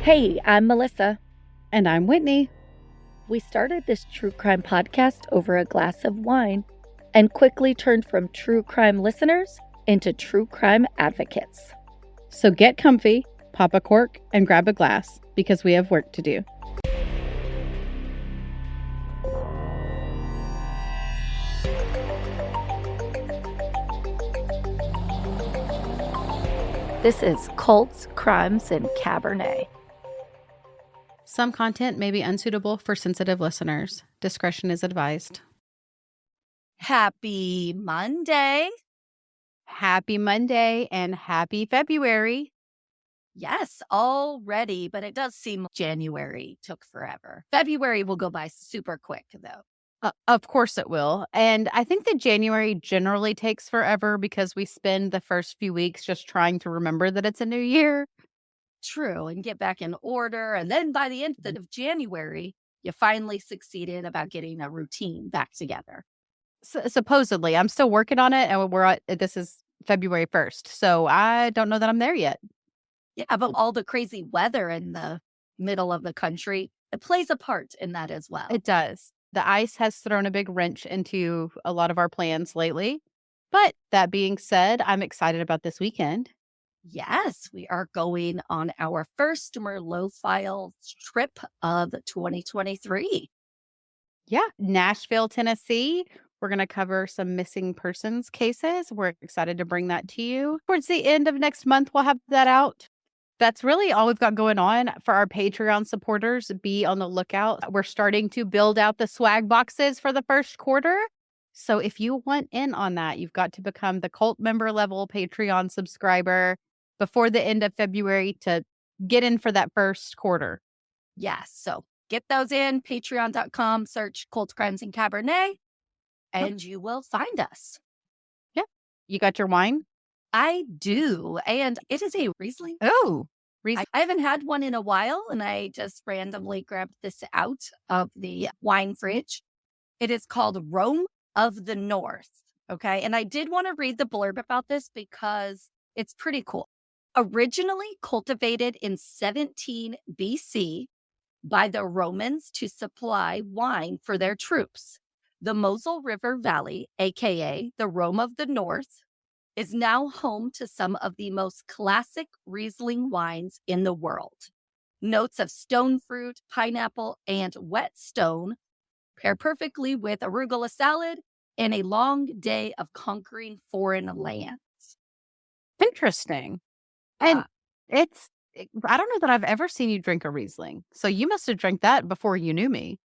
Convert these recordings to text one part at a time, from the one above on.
Hey, I'm Melissa. And I'm Whitney. We started this true crime podcast over a glass of wine and quickly turned from true crime listeners into true crime advocates. So get comfy, pop a cork, and grab a glass because we have work to do. This is Cults, Crimes, and Cabernet. Some content may be unsuitable for sensitive listeners. Discretion is advised. Happy Monday. Happy Monday and happy February. Yes, already, but it does seem January took forever. February will go by super quick, though. Of course it will. And I think that January generally takes forever because we spend the first few weeks just trying to remember that it's a new year. True, and get back in order. And then by the end of January, you finally succeeded about getting a routine back together. Supposedly, I'm still working on it, and this is February 1st. So I don't know that I'm there yet. Yeah, but all the crazy weather in the middle of the country, it plays a part in that as well. It does. The ice has thrown a big wrench into a lot of our plans lately. But that being said, I'm excited about this weekend. Yes, we are going on our first Merlot Files trip of 2023. Yeah, Nashville, Tennessee. We're going to cover some missing persons cases. We're excited to bring that to you. Towards the end of next month, we'll have that out. That's really all we've got going on for our Patreon supporters. Be on the lookout. We're starting to build out the swag boxes for the first quarter. So if you want in on that, you've got to become the cult member level Patreon subscriber before the end of February to get in for that first quarter. Yes. So get those in, patreon.com, search Cult Crimes and Cabernet, and you will find us. Yeah. You got your wine? I do. And it is a Riesling. Oh, I haven't had one in a while, and I just randomly grabbed this out of the wine fridge. It is called Rome of the North. Okay. And I did want to read the blurb about this because it's pretty cool. Originally cultivated in 17 BC by the Romans to supply wine for their troops, the Mosel River Valley, aka the Rome of the North, is now home to some of the most classic Riesling wines in the world. Notes of stone fruit, pineapple, and wet stone pair perfectly with arugula salad and a long day of conquering foreign lands. Interesting. And I don't know that I've ever seen you drink a Riesling. So you must have drank that before you knew me.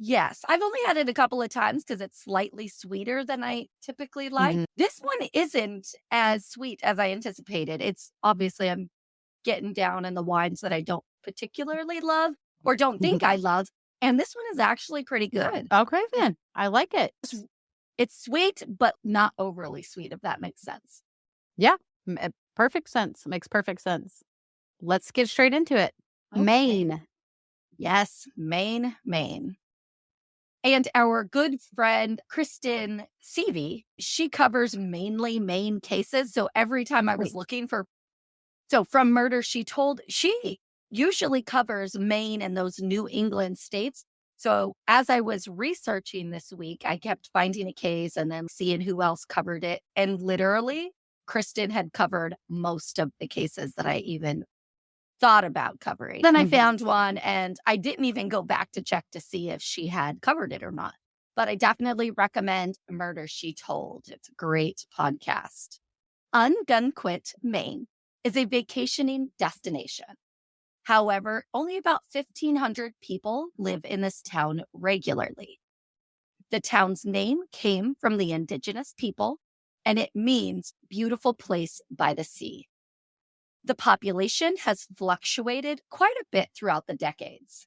Yes, I've only had it a couple of times because it's slightly sweeter than I typically like. Mhm. This one isn't as sweet as I anticipated. It's obviously I'm getting down in the wines that I don't particularly love or don't think I love. And this one is actually pretty good. Okay, then. I like it. It's sweet, but not overly sweet, if that makes sense. Yeah, perfect sense. Makes perfect sense. Let's get straight into it. Okay. Maine. Yes, Maine. And our good friend, Kristen Seavey, she covers mainly Maine cases. So every time I was looking from Murder, She Told, she usually covers Maine and those New England states. So as I was researching this week, I kept finding a case and then seeing who else covered it. And literally, Kristen had covered most of the cases that I even thought about covering. Then I found one and I didn't even go back to check to see if she had covered it or not. But I definitely recommend Murder, She Told. It's a great podcast. Ogunquit, Maine is a vacationing destination. However, only about 1,500 people live in this town regularly. The town's name came from the indigenous people, and it means beautiful place by the sea. The population has fluctuated quite a bit throughout the decades.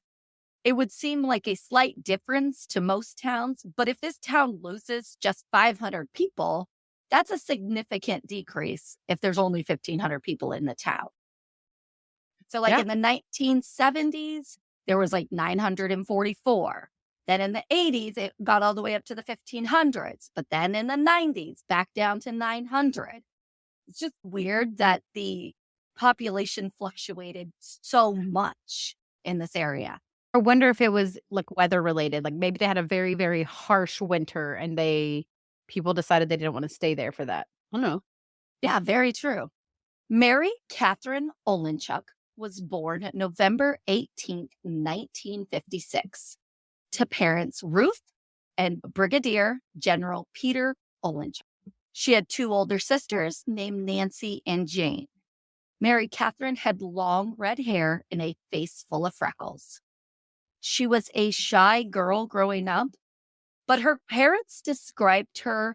It would seem like a slight difference to most towns, but if this town loses just 500 people, that's a significant decrease if there's only 1,500 people in the town. So in the 1970s, there was like 944. Then in the 80s, it got all the way up to the 1500s. But then in the 90s, back down to 900. It's just weird that the population fluctuated so much in this area. I wonder if it was like weather related. Like maybe they had a very, very harsh winter and people decided they didn't want to stay there for that. I don't know. Yeah, very true. Mary Catherine Olenchuk was born November 18th, 1956, to parents Ruth and Brigadier General Peter Olenchuk. She had two older sisters named Nancy and Jane. Mary Catherine had long red hair and a face full of freckles. She was a shy girl growing up, but her parents described her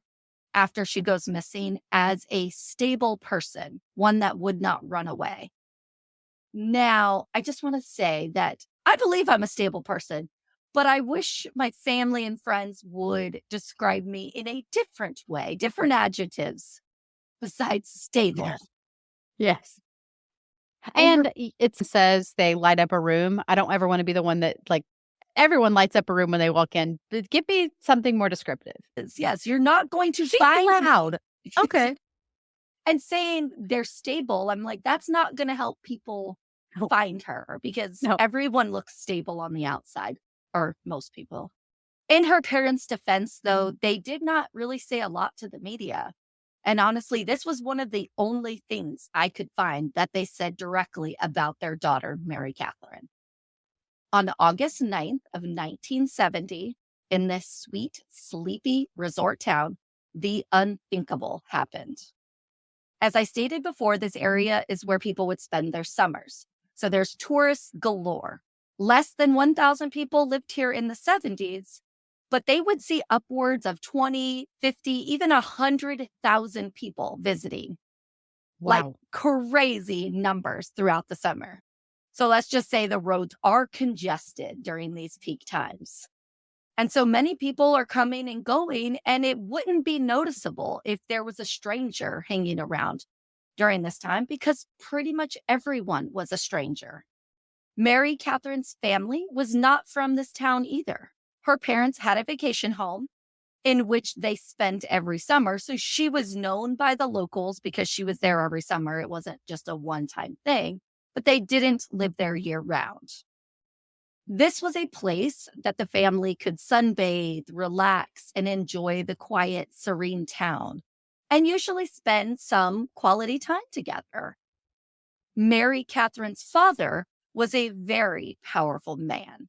after she goes missing as a stable person, one that would not run away. Now, I just want to say that I believe I'm a stable person, but I wish my family and friends would describe me in a different way, different adjectives besides stable. Yes. And it says they light up a room. I don't ever want to be the one that like everyone lights up a room when they walk in. But give me something more descriptive. Yes, you're not going to She's find loud. Okay. And saying they're stable, I'm like, that's not going to help people find her because everyone looks stable on the outside, or most people. In her parents' defense, though, they did not really say a lot to the media. And honestly, this was one of the only things I could find that they said directly about their daughter, Mary Catherine. On August 9th of 1970, in this sweet, sleepy resort town, the unthinkable happened. As I stated before, this area is where people would spend their summers. So there's tourists galore. Less than 1,000 people lived here in the 70s, but they would see upwards of 20, 50, even 100,000 people visiting. Wow. Like crazy numbers throughout the summer. So let's just say the roads are congested during these peak times. And so many people are coming and going, and it wouldn't be noticeable if there was a stranger hanging around during this time because pretty much everyone was a stranger. Mary Catherine's family was not from this town either. Her parents had a vacation home in which they spent every summer. So she was known by the locals because she was there every summer. It wasn't just a one-time thing, but they didn't live there year round. This was a place that the family could sunbathe, relax, and enjoy the quiet, serene town, and usually spend some quality time together. Mary Catherine's father was a very powerful man.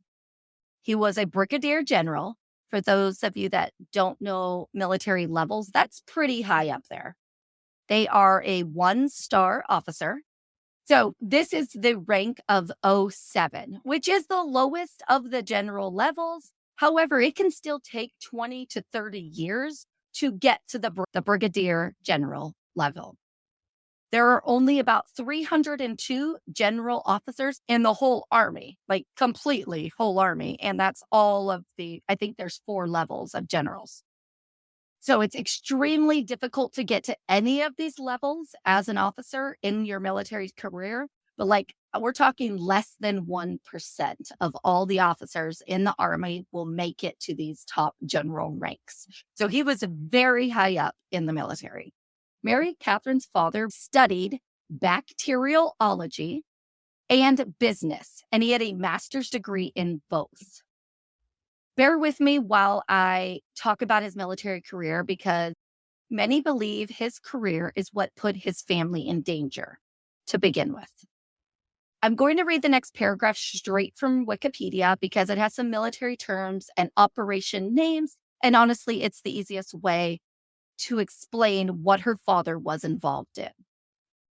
He was a brigadier general. For those of you that don't know military levels, that's pretty high up there. They are a 1-star officer. So this is the rank of 07, which is the lowest of the general levels. However, it can still take 20 to 30 years to get to the brigadier general level. There are only about 302 general officers in the whole army, like completely whole army. And that's all of I think there's 4 levels of generals. So it's extremely difficult to get to any of these levels as an officer in your military career. But like we're talking less than 1% of all the officers in the army will make it to these top general ranks. So he was very high up in the military. Mary Catherine's father studied bacteriology and business, and he had a master's degree in both. Bear with me while I talk about his military career because many believe his career is what put his family in danger to begin with. I'm going to read the next paragraph straight from Wikipedia because it has some military terms and operation names, and honestly, it's the easiest way to explain what her father was involved in.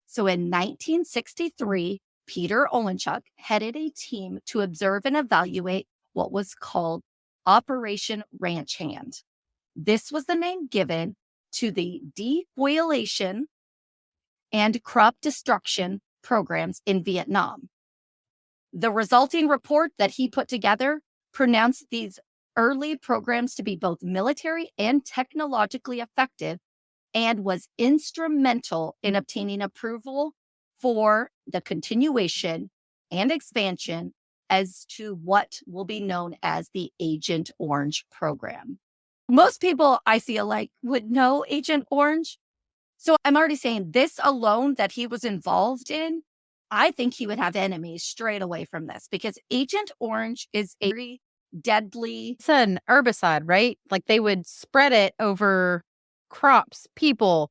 So in 1963, Peter Olenchuk headed a team to observe and evaluate what was called Operation Ranch Hand. This was the name given to the defoliation and crop destruction programs in Vietnam. The resulting report that he put together pronounced these early programs to be both military and technologically effective and was instrumental in obtaining approval for the continuation and expansion as to what will be known as the Agent Orange program. Most people, I feel like, would know Agent Orange. So I'm already saying this alone that he was involved in I think he would have enemies straight away from this because Agent Orange is a very deadly. It's an herbicide, right? Like they would spread it over crops, people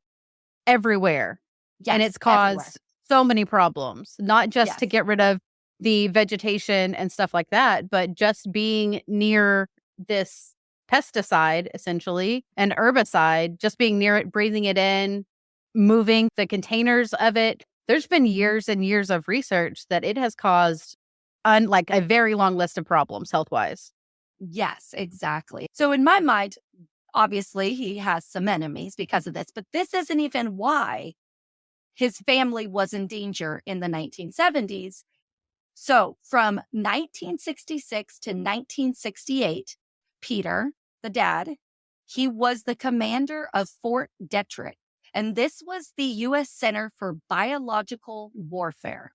everywhere. Yes, and it's everywhere. caused so many problems, not just to Yes. get rid of the vegetation and stuff like that, but just being near this pesticide, essentially, an herbicide, just being near it, breathing it in, moving the containers of it. There's been years and years of research that it has caused like a very long list of problems health-wise. Yes, exactly. So in my mind, obviously he has some enemies because of this, but this isn't even why his family was in danger in the 1970s. So from 1966 to 1968, Peter, the dad, he was the commander of Fort Detrick. And this was the U.S. Center for Biological Warfare.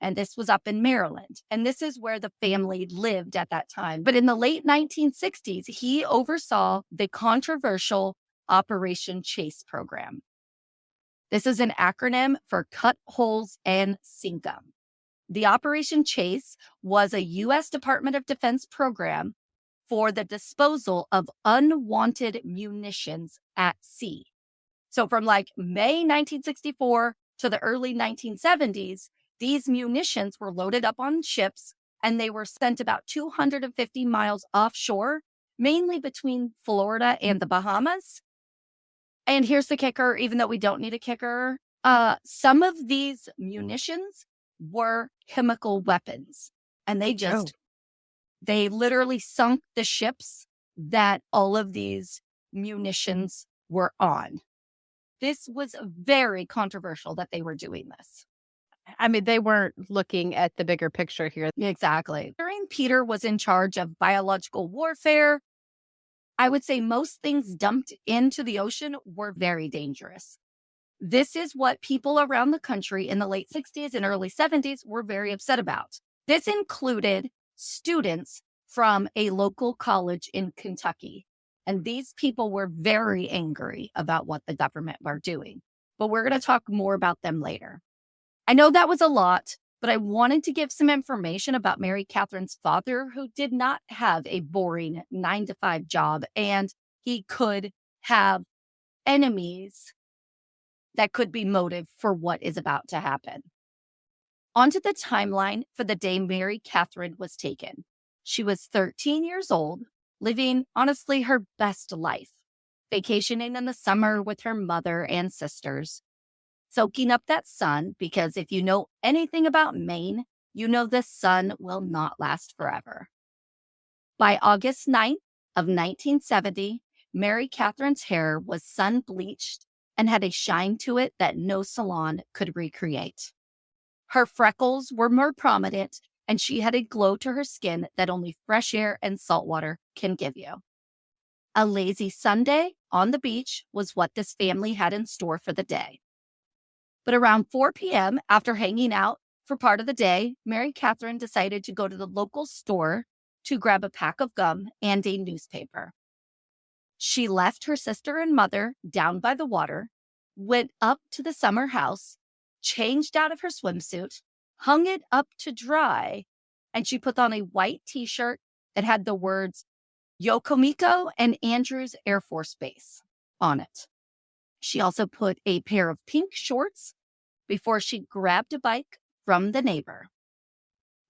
And this was up in Maryland. And this is where the family lived at that time. But in the late 1960s, he oversaw the controversial Operation Chase program. This is an acronym for Cut Holes and Sink 'em. The Operation Chase was a U.S. Department of Defense program for the disposal of unwanted munitions at sea. So from like May 1964 to the early 1970s, these munitions were loaded up on ships and they were sent about 250 miles offshore, mainly between Florida and the Bahamas. And here's the kicker, even though we don't need a kicker, some of these munitions were chemical weapons. And they literally sunk the ships that all of these munitions were on. This was very controversial that they were doing this. I mean, they weren't looking at the bigger picture here. Exactly. During Peter was in charge of biological warfare, I would say most things dumped into the ocean were very dangerous. This is what people around the country in the late 60s and early 70s were very upset about. This included students from a local college in Kentucky. And these people were very angry about what the government were doing. But we're going to talk more about them later. I know that was a lot, but I wanted to give some information about Mary Catherine's father, who did not have a boring 9-to-5 job, and he could have enemies that could be motive for what is about to happen. Onto the timeline for the day Mary Catherine was taken. She was 13 years old, living, honestly, her best life, vacationing in the summer with her mother and sisters, soaking up that sun, because if you know anything about Maine, you know the sun will not last forever. By August 9th of 1970, Mary Catherine's hair was sun-bleached and had a shine to it that no salon could recreate. Her freckles were more prominent, and she had a glow to her skin that only fresh air and salt water can give you. A lazy Sunday on the beach was what this family had in store for the day. But around 4 p.m., after hanging out for part of the day, Mary Catherine decided to go to the local store to grab a pack of gum and a newspaper. She left her sister and mother down by the water, went up to the summer house, changed out of her swimsuit, hung it up to dry, and she put on a white t-shirt that had the words Yokomiko and Andrews Air Force Base on it. She also put a pair of pink shorts before she grabbed a bike from the neighbor.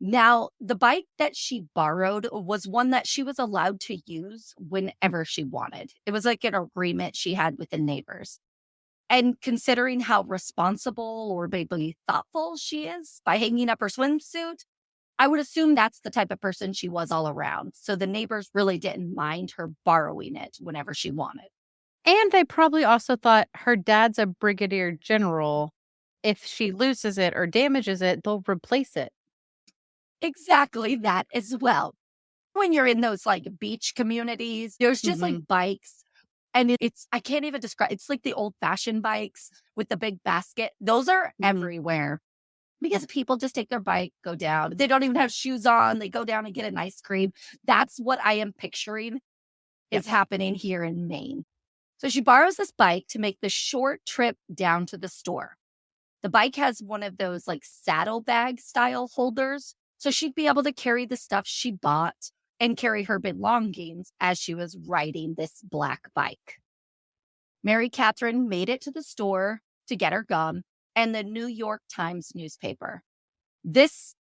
Now, the bike that she borrowed was one that she was allowed to use whenever she wanted. It was like an agreement she had with the neighbors. And considering how responsible or maybe thoughtful she is by hanging up her swimsuit, I would assume that's the type of person she was all around. So the neighbors really didn't mind her borrowing it whenever she wanted. And they probably also thought her dad's a brigadier general. If she loses it or damages it, they'll replace it. Exactly that as well. When you're in those like beach communities, there's just like bikes. And I can't even describe, it's like the old fashioned bikes with the big basket. Those are everywhere because people just take their bike, go down. They don't even have shoes on. They go down and get an ice cream. That's what I am picturing is happening here in Maine. So she borrows this bike to make the short trip down to the store. The bike has one of those like saddlebag style holders, so she'd be able to carry the stuff she bought and carry her belongings as she was riding this black bike. Mary Catherine made it to the store to get her gum and the New York Times newspaper. This,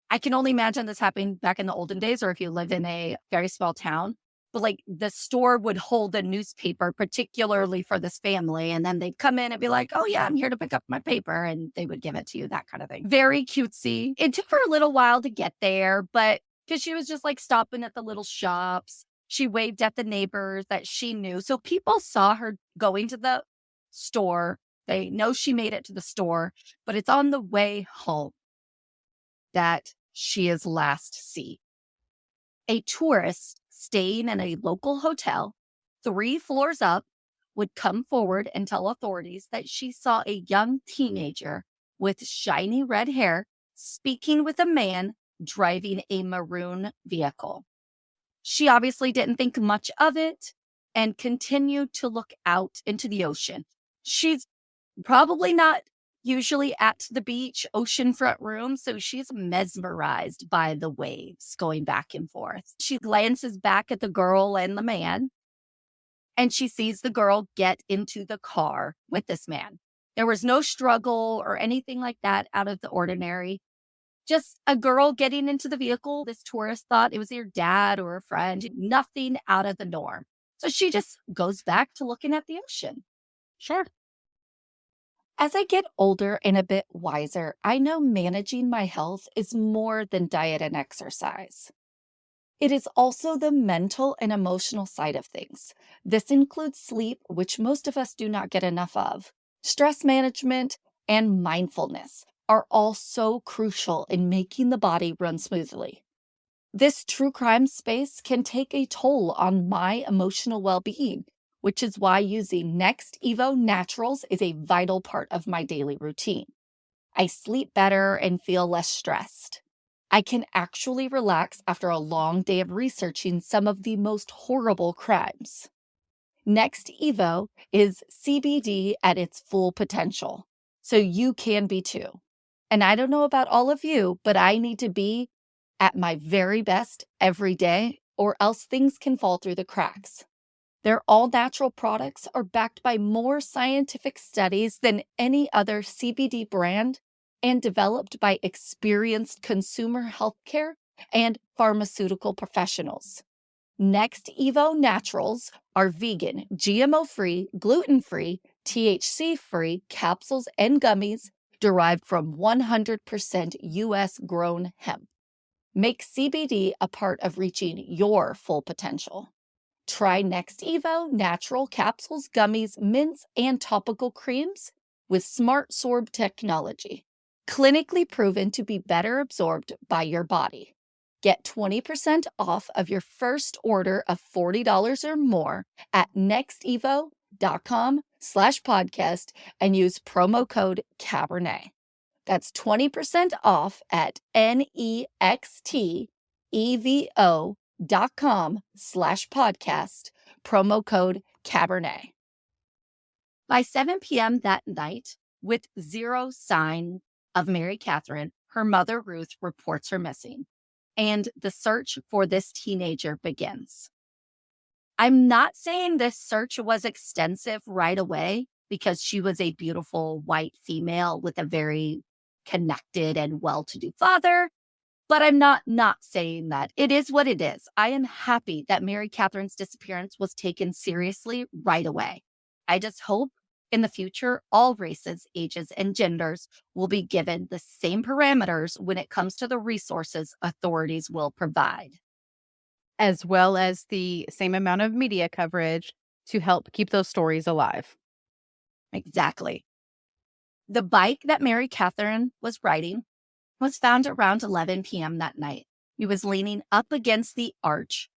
I can only imagine this happening back in the olden days, or if you live in a very small town. But like the store would hold a newspaper, particularly for this family. And then they'd come in and be like, oh yeah, I'm here to pick up my paper. And they would give it to you, that kind of thing. Very cutesy. It took her a little while to get there, but because she was just like stopping at the little shops, she waved at the neighbors that she knew. So people saw her going to the store. They know she made it to the store, but it's on the way home that she is last seen. A tourist staying in a local hotel 3 floors up would come forward and tell authorities that she saw a young teenager with shiny red hair speaking with a man driving a maroon vehicle. She obviously didn't think much of it and continued to look out into the ocean. She's probably not usually at the beach, oceanfront room, so she's mesmerized by the waves going back and forth. She glances back at the girl and the man, and she sees the girl get into the car with this man. There was no struggle or anything like that out of the ordinary. Just a girl getting into the vehicle. This tourist thought it was her dad or a friend. Nothing out of the norm. So she just goes back to looking at the ocean. Sure. As I get older and a bit wiser, I know managing my health is more than diet and exercise. It is also the mental and emotional side of things. This includes sleep, which most of us do not get enough of. Stress management and mindfulness are all so crucial in making the body run smoothly. This true crime space can take a toll on my emotional well-being, which is why using Next Evo Naturals is a vital part of my daily routine. I sleep better and feel less stressed. I can actually relax after a long day of researching some of the most horrible crimes. Next Evo is CBD at its full potential, so you can be too. And I don't know about all of you, but I need to be at my very best every day, or else things can fall through the cracks. Their all-natural products are backed by more scientific studies than any other CBD brand and developed by experienced consumer healthcare and pharmaceutical professionals. Next Evo Naturals are vegan, GMO-free, gluten-free, THC-free capsules and gummies derived from 100% U.S.-grown hemp. Make CBD a part of reaching your full potential. Try Next Evo natural capsules, gummies, mints, and topical creams with Smart Sorb technology, clinically proven to be better absorbed by your body. Get 20% off of your first order of $40 or more at nextevo.com/podcast and use promo code Cabernet. That's 20% off at nextevo.com/podcast, promo code Cabernet. By 7 p.m. that night, with zero sign of Mary Catherine, her mother Ruth reports her missing, and the search for this teenager begins. I'm not saying this search was extensive right away because she was a beautiful white female with a very connected and well-to-do father, but I'm not saying that. It is what it is. I am happy that Mary Catherine's disappearance was taken seriously right away. I just hope in the future, all races, ages, and genders will be given the same parameters when it comes to the resources authorities will provide. As well as the same amount of media coverage to help keep those stories alive. Exactly. The bike that Mary Catherine was riding was found around 11 p.m. that night. He was leaning up against the arch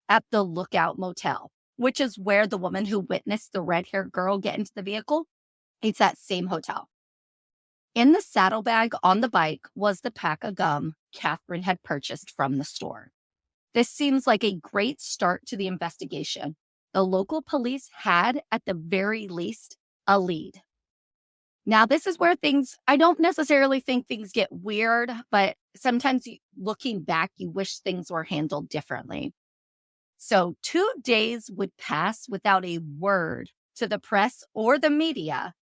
at the Lookout Motel, which is where the woman who witnessed the red-haired girl get into the vehicle, it's that same hotel. In the saddlebag on the bike was the pack of gum Catherine had purchased from the store. This seems like a great start to the investigation. The local police had, at the very least, a lead. Now, this is where I don't necessarily think things get weird, but sometimes looking back, you wish things were handled differently. So 2 days would pass without a word to the press or the media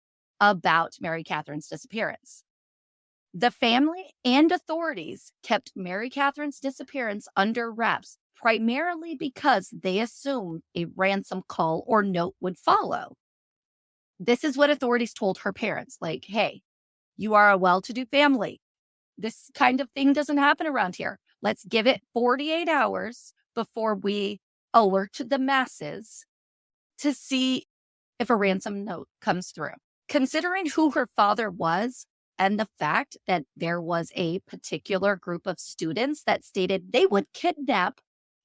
about Mary Catherine's disappearance. The family and authorities kept Mary Catherine's disappearance under wraps, primarily because they assumed a ransom call or note would follow. This is what authorities told her parents, like, hey, you are a well-to-do family. This kind of thing doesn't happen around here. Let's give it 48 hours before we alert the masses to see if a ransom note comes through. Considering who her father was and the fact that there was a particular group of students that stated they would kidnap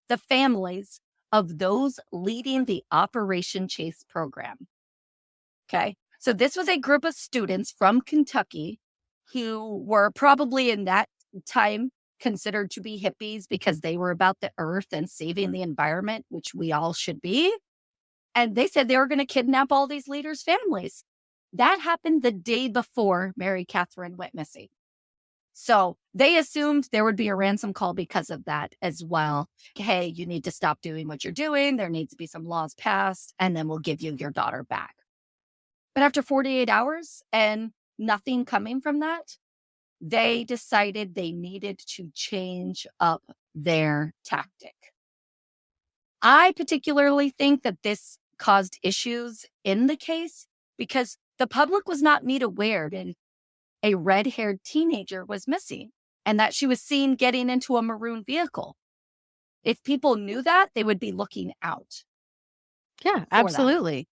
the families of those leading the Operation Chase program. Okay, so this was a group of students from Kentucky who were probably in that time considered to be hippies because they were about the earth and saving the environment, which we all should be. And they said they were going to kidnap all these leaders' families. That happened the day before Mary Catherine went missing. So they assumed there would be a ransom call because of that as well. Hey, you need to stop doing what you're doing. There needs to be some laws passed, and then we'll give you your daughter back. But after 48 hours and nothing coming from that, they decided they needed to change up their tactic. I particularly think that this caused issues in the case because the public was not made aware that a red-haired teenager was missing and that she was seen getting into a maroon vehicle. If people knew that, they would be looking out. Yeah, absolutely.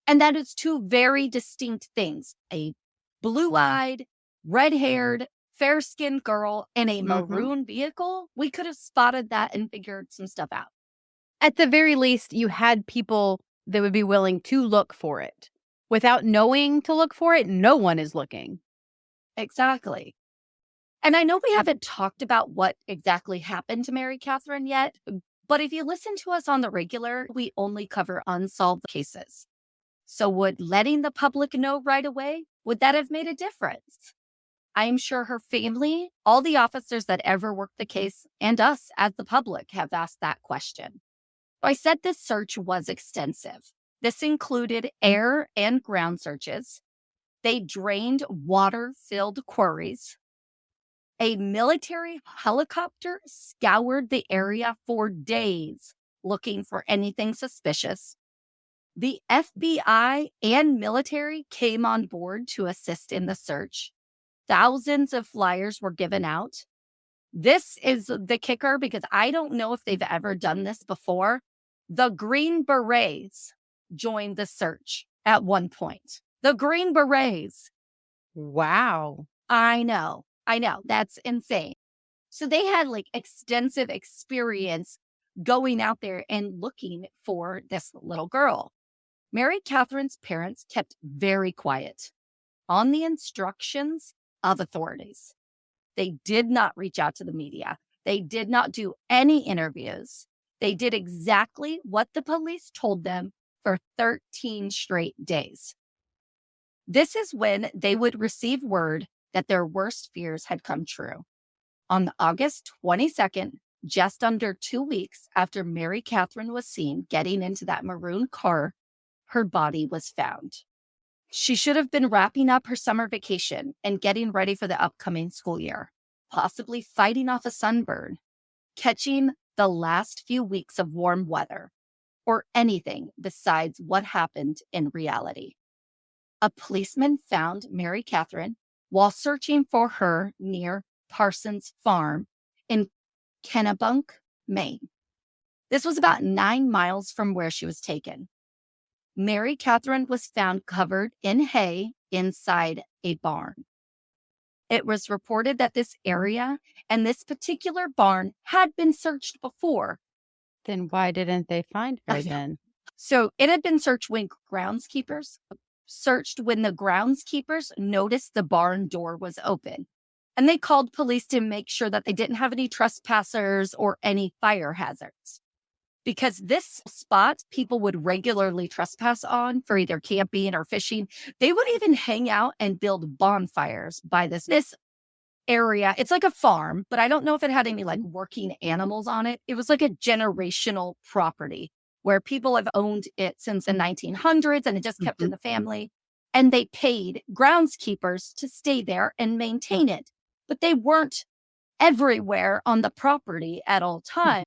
And that is two very distinct things. A blue-eyed, red-haired, fair-skinned girl in a maroon vehicle. We could have spotted that and figured some stuff out. At the very least, you had people that would be willing to look for it. Without knowing to look for it, no one is looking. Exactly. And I know we haven't talked about what exactly happened to Mary Catherine yet, but if you listen to us on the regular, we only cover unsolved cases. So would letting the public know right away, would that have made a difference? I'm sure her family, all the officers that ever worked the case, and us as the public have asked that question. I said this search was extensive. This included air and ground searches. They drained water-filled quarries. A military helicopter scoured the area for days looking for anything suspicious. The FBI and military came on board to assist in the search. Thousands of flyers were given out. This is the kicker because I don't know if they've ever done this before. The Green Berets joined the search at one point. The Green Berets. Wow. I know. That's insane. So they had extensive experience going out there and looking for this little girl. Mary Catherine's parents kept very quiet on the instructions of authorities. They did not reach out to the media. They did not do any interviews. They did exactly what the police told them for 13 straight days. This is when they would receive word that their worst fears had come true. On August 22nd, just under 2 weeks after Mary Catherine was seen getting into that maroon car, her body was found. She should have been wrapping up her summer vacation and getting ready for the upcoming school year, possibly fighting off a sunburn, catching the last few weeks of warm weather, or anything besides what happened in reality. A policeman found Mary Catherine while searching for her near Parsons Farm in Kennebunk, Maine. This was about 9 miles from where she was taken. Mary Catherine was found covered in hay inside a barn. It was reported that this area and this particular barn had been searched before. Then why didn't they find her then? So it had been searched when the groundskeepers noticed the barn door was open. And they called police to make sure that they didn't have any trespassers or any fire hazards. because this spot people would regularly trespass on for either camping or fishing. They would even hang out and build bonfires by this area. It's like a farm, but I don't know if it had any like working animals on it. It was like a generational property where people have owned it since the 1900s and it just kept in the family. And they paid groundskeepers to stay there and maintain it. But they weren't everywhere on the property at all times.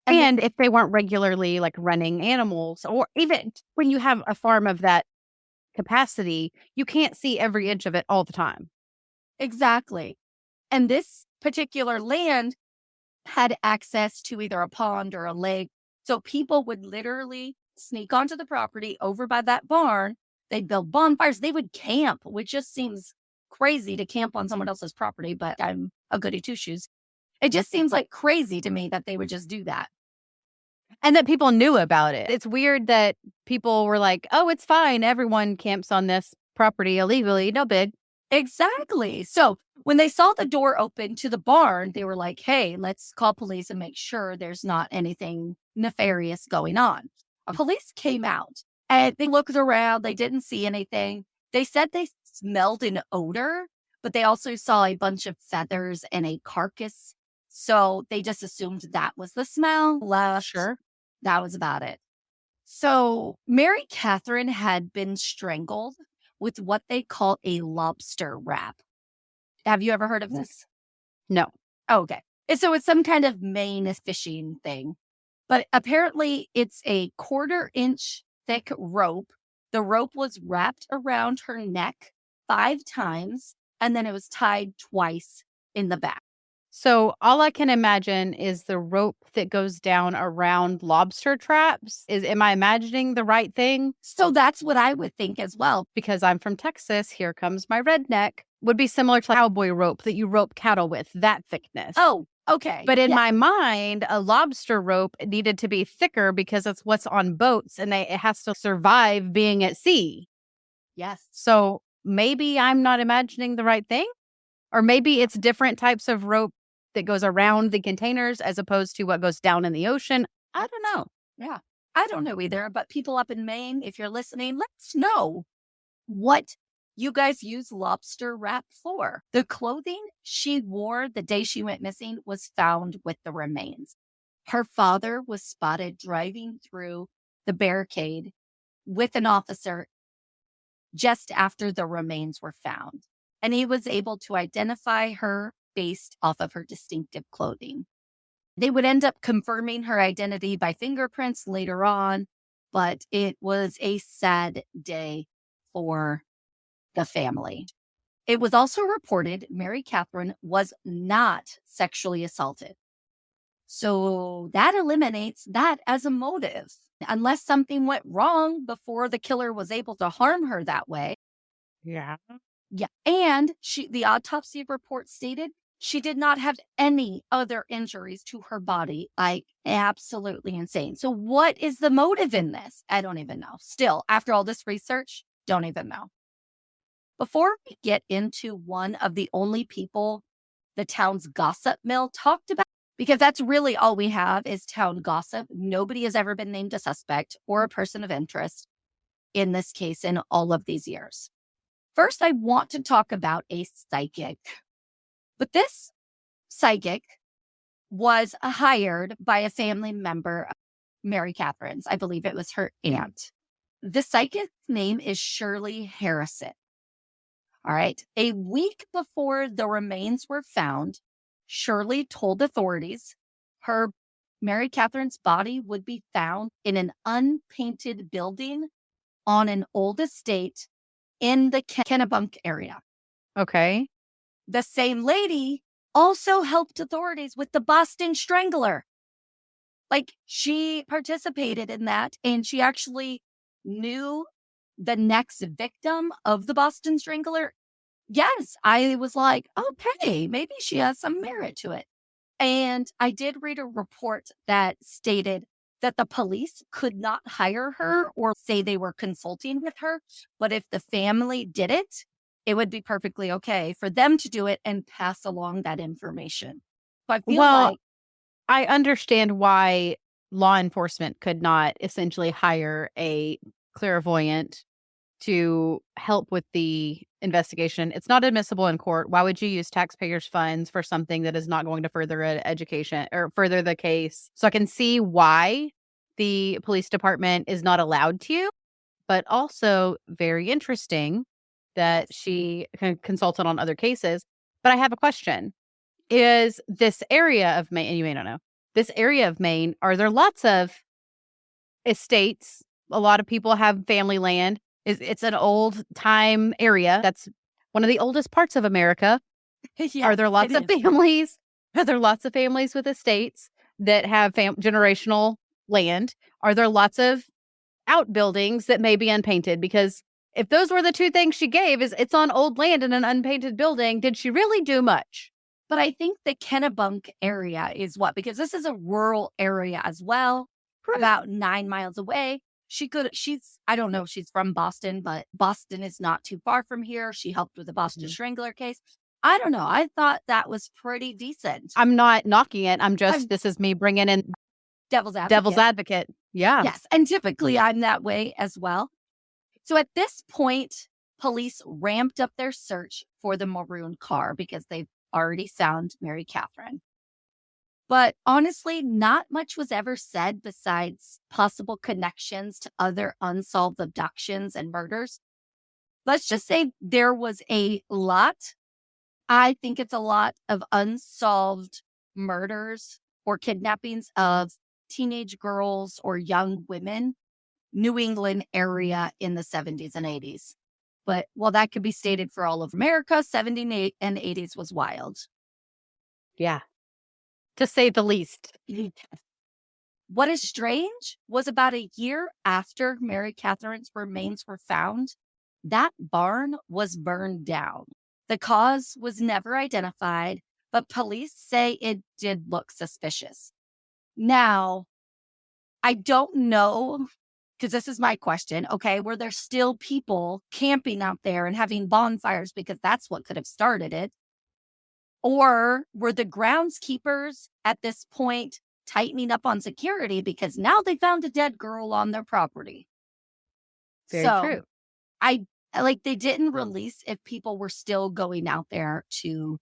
And if they weren't regularly like running animals, or even when you have a farm of that capacity, you can't see every inch of it all the time. Exactly. And this particular land had access to either a pond or a lake. So people would literally sneak onto the property over by that barn. They'd build bonfires. They would camp, which just seems crazy to camp on someone else's property, but I'm a goody two shoes. It just seems like crazy to me that they would just do that. And that people knew about it. It's weird that people were like, oh, it's fine. Everyone camps on this property illegally. No big. Exactly. So when they saw the door open to the barn, they were like, hey, let's call police and make sure there's not anything nefarious going on. Police came out and they looked around. They didn't see anything. They said they smelled an odor, but they also saw a bunch of feathers and a carcass. So they just assumed that was the smell. Sure. That was about it. So Mary Catherine had been strangled with what they call a lobster wrap. Have you ever heard of this? No. Oh, okay. So it's some kind of Maine fishing thing. But apparently it's a 1/4-inch thick rope. The rope was wrapped around her neck 5 times, and then it was tied twice in the back. So all I can imagine is the rope that goes down around lobster traps. Am I imagining the right thing? So that's what I would think as well. Because I'm from Texas, here comes my redneck. Would be similar to cowboy rope that you rope cattle with, that thickness. Oh, okay. But in my mind, a lobster rope needed to be thicker because it's what's on boats and it has to survive being at sea. Yes. So maybe I'm not imagining the right thing, or maybe it's different types of rope that goes around the containers as opposed to what goes down in the ocean. I don't know. Yeah. I don't know either, but people up in Maine, if you're listening, let us know what you guys use lobster wrap for. The clothing she wore the day she went missing was found with the remains. Her father was spotted driving through the barricade with an officer just after the remains were found. And he was able to identify her based off of her distinctive clothing. They would end up confirming her identity by fingerprints later on, but it was a sad day for the family. It was also reported Mary Catherine was not sexually assaulted. So that eliminates that as a motive, unless something went wrong before the killer was able to harm her that way. Yeah. Yeah. And the autopsy report stated she did not have any other injuries to her body. Like, absolutely insane. So what is the motive in this? I don't even know. Still, after all this research, don't even know. Before we get into one of the only people the town's gossip mill talked about, because that's really all we have is town gossip. Nobody has ever been named a suspect or a person of interest in this case in all of these years. First, I want to talk about a psychic. But this psychic was hired by a family member of Mary Catherine's. I believe it was her aunt. The psychic's name is Shirley Harrison. All right. A week before the remains were found, Shirley told authorities Mary Catherine's body would be found in an unpainted building on an old estate in the Kennebunk area. Okay. The same lady also helped authorities with the Boston Strangler. Like, she participated in that, and she actually knew the next victim of the Boston Strangler. Yes, I was like, okay, maybe she has some merit to it. And I did read a report that stated that the police could not hire her or say they were consulting with her. But if the family did it, it would be perfectly okay for them to do it and pass along that information. So I feel like I understand why law enforcement could not essentially hire a clairvoyant to help with the investigation. It's not admissible in court. Why would you use taxpayers' funds for something that is not going to further education or further the case? So I can see why the police department is not allowed to, but also very interesting that she consulted on other cases. But I have a question. Is this area of Maine, and you may not know, this area of Maine, are there lots of estates? A lot of people have family land. It's an old time area. That's one of the oldest parts of America. Yeah, Are there lots it of is. families? Are there lots of families with estates that have generational land? Are there lots of outbuildings that may be unpainted? Because if those were the two things she gave, is it's on old land in an unpainted building, did she really do much? But I think the Kennebunk area is what, because this is a rural area as well, about 9 miles away. I don't know if she's from Boston, but Boston is not too far from here. She helped with the Boston Strangler case. I don't know. I thought that was pretty decent. I'm not knocking it. This is me bringing in Devil's advocate. devil's advocate. Yeah. Yes. And typically I'm that way as well. So at this point, police ramped up their search for the maroon car because they've already found Mary Catherine. But honestly, not much was ever said besides possible connections to other unsolved abductions and murders. Let's just say there was a lot. I think it's a lot of unsolved murders or kidnappings of teenage girls or young women, New England area in the 70s and 80s. But while that could be stated for all of America, 70s and 80s was wild. Yeah. To say the least. What is strange was about a year after Mary Catherine's remains were found, that barn was burned down. The cause was never identified, but police say it did look suspicious. Now, I don't know, because this is my question. Okay, were there still people camping out there and having bonfires because that's what could have started it? Or were the groundskeepers at this point tightening up on security because now they found a dead girl on their property? Very true. They didn't release if people were still going out there to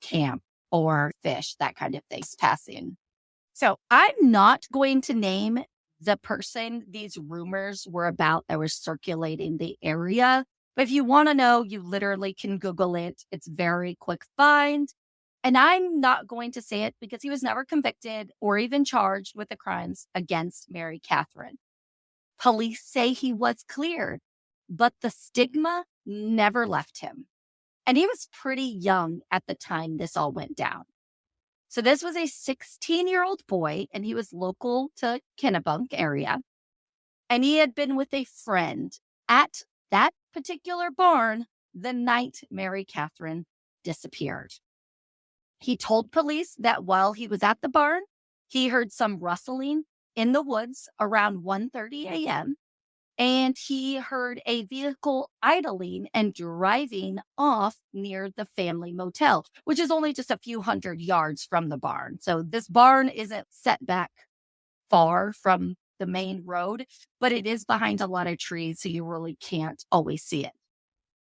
camp or fish, that kind of thing, passing. So I'm not going to name the person these rumors were about that was circulating the area. But if you want to know, you literally can Google it. It's very quick find. And I'm not going to say it because he was never convicted or even charged with the crimes against Mary Catherine. Police say he was cleared, but the stigma never left him. And he was pretty young at the time this all went down. So this was a 16-year-old boy, and he was local to Kennebunk area. And he had been with a friend at that particular barn the night Mary Catherine disappeared. He told police that while he was at the barn, he heard some rustling in the woods around 1:30 a.m. And he heard a vehicle idling and driving off near the family motel, which is only just a few hundred yards from the barn. So this barn isn't set back far from the main road, but it is behind a lot of trees, so you really can't always see it.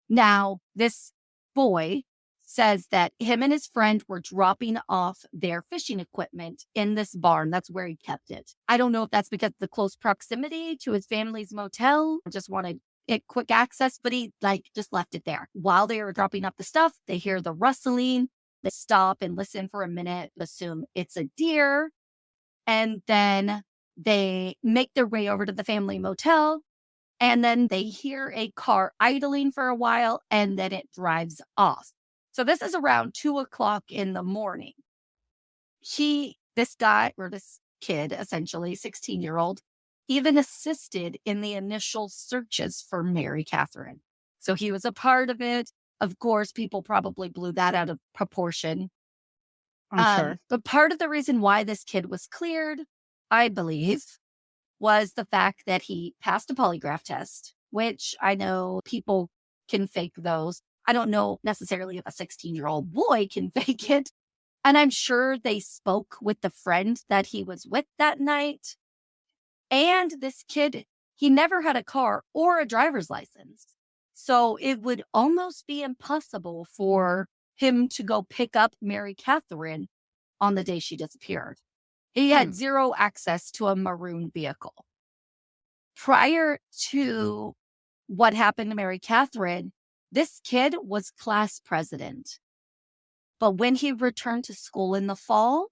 Now, this boy says that him and his friend were dropping off their fishing equipment in this barn. That's where he kept it. I don't know if that's because of the close proximity to his family's motel, just wanted it quick access, but he just left it there. While they were dropping up the stuff, they hear the rustling. They stop and listen for a minute, assume it's a deer. And then they make their way over to the family motel. And then they hear a car idling for a while, and then it drives off. So this is around 2:00 in the morning. This kid, essentially 16-year-old, even assisted in the initial searches for Mary Catherine. So he was a part of it. Of course, people probably blew that out of proportion. I'm sure. But part of the reason why this kid was cleared, I believe, was the fact that he passed a polygraph test, which I know people can fake those. I don't know necessarily if a 16-year-old boy can fake it, And I'm sure they spoke with the friend that he was with that night. And this kid, he never had a car or a driver's license. So it would almost be impossible for him to go pick up Mary Catherine on the day she disappeared. He had zero access to a maroon vehicle. Prior to what happened to Mary Catherine, this kid was class president. But when he returned to school in the fall,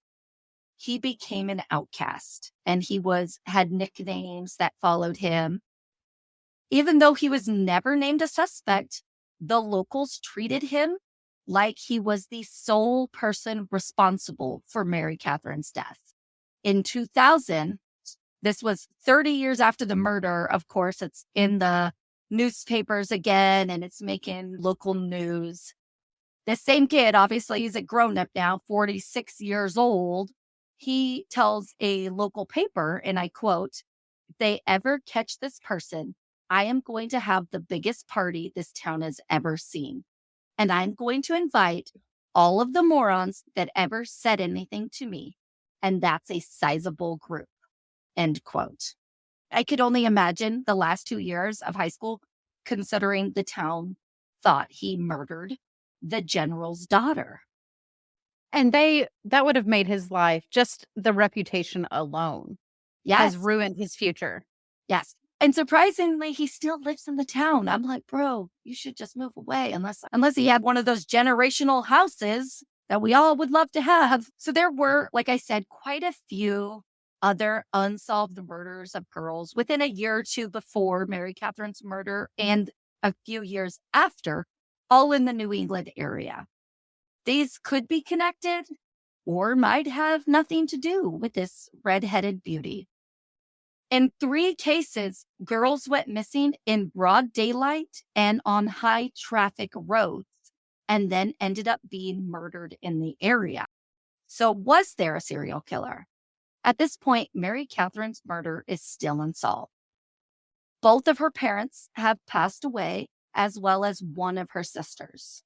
he became an outcast, and he had nicknames that followed him. Even though he was never named a suspect, the locals treated him like he was the sole person responsible for Mary Catherine's death. In 2000, this was 30 years after the murder. Of course, it's in the newspapers again, and it's making local news. The same kid, obviously, he's a grown-up now, 46 years old. He tells a local paper, and I quote, "If they ever catch this person, I am going to have the biggest party this town has ever seen. And I'm going to invite all of the morons that ever said anything to me. And that's a sizable group." End quote. I could only imagine the last 2 years of high school, considering the town thought he murdered the general's daughter. And that would have made his life, just the reputation alone, has ruined his future. Yes. And surprisingly, he still lives in the town. I'm like, bro, you should just move away unless he had one of those generational houses that we all would love to have. So there were, like I said, quite a few other unsolved murders of girls within a year or two before Mary Catherine's murder and a few years after, all in the New England area. These could be connected or might have nothing to do with this red-headed beauty. In 3 cases, girls went missing in broad daylight and on high traffic roads, and then ended up being murdered in the area. So was there a serial killer? At this point, Mary Catherine's murder is still unsolved. Both of her parents have passed away, as well as one of her sisters.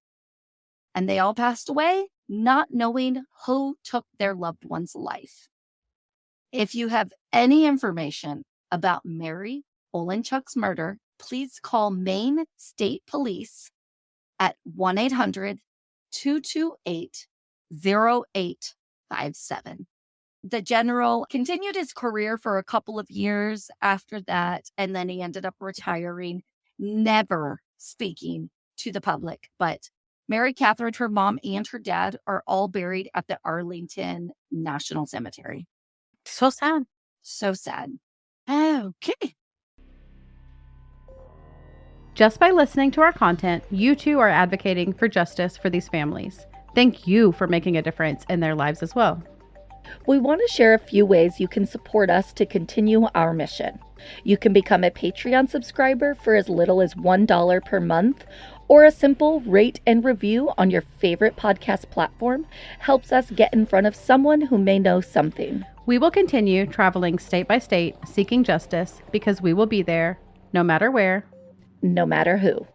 And they all passed away not knowing who took their loved one's life. If you have any information about Mary Olenchuk's murder, please call Maine State Police at 1-800-228-0857. The general continued his career for a couple of years after that, and then he ended up retiring, never speaking to the public. But Mary Catherine, her mom, and her dad are all buried at the Arlington National Cemetery. So sad. So sad. Okay. Just by listening to our content, you too are advocating for justice for these families. Thank you for making a difference in their lives as well. We want to share a few ways you can support us to continue our mission. You can become a Patreon subscriber for as little as $1 per month, or a simple rate and review on your favorite podcast platform helps us get in front of someone who may know something. We will continue traveling state by state, seeking justice, because we will be there, no matter where, no matter who.